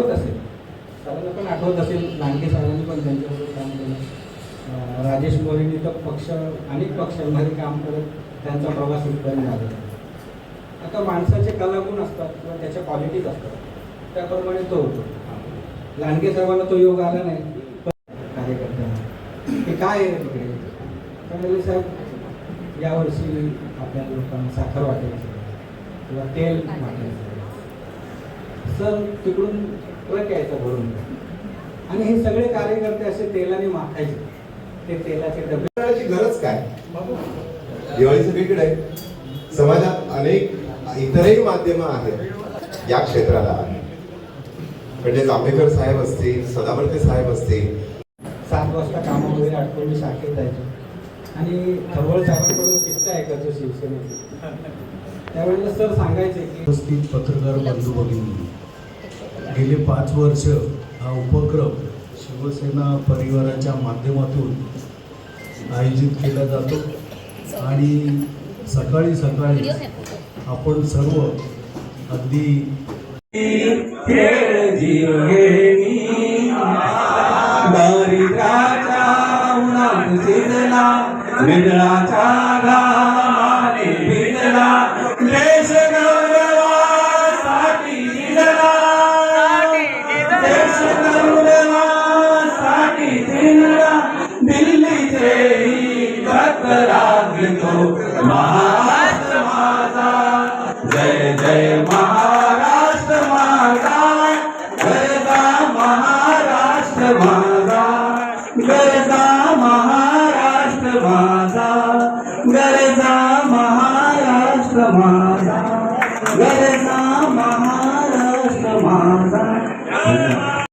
आठवत असेल, सरांना पण आठवत असेल, लांडगे साहेबांनी पण त्यांच्याबरोबर काम केलं, राजेश मोरेंनी तर अनेक पक्षांमध्ये काम करत त्यांचा प्रवास इथपर्यंत झालेला. आता माणसाचे कलागुण असतात किंवा त्याच्या क्वालिटीज असतात, त्याप्रमाणे तो होतो. लांडगे साहेबांना तो योग आला नाही, कार्यकर्त्यांना हे काय आहे तिकडे. त्यामुळे साहेब यावर्षी आपल्या लोकांना साखर वाटायची किंवा तेल वाटायचं, सर तिकडून ट्रक यायचा भरून, आणि हे सगळे कार्यकर्ते असे तेलाने माखायचे. ते तेलाचे डबे गरज काय, दिवाळी सगळीकडे आहे, समाजात अनेक इतरही माध्यम आहेत या क्षेत्राला, म्हणजे जांभेकर साहेब असतील, सदावर्ते साहेब असतील. 7 वाजता कामं वगैरे आटपून मी शाखेत जायचो आणि खरवळ साहेबांकडून किस्सा ऐकायचो शिवसेनेचे. त्यावेळेला सर सांगायचे की उपस्थित पत्रकार बंधू भगिनी, गेले 5 वर्ष हा उपक्रम शिवसेना परिवाराच्या माध्यमातून आयोजित केला जातो आणि सकाळी सकाळी आपण सर्व अगदी दारिद्र्याच्या उन्हात शिजला विदळाचा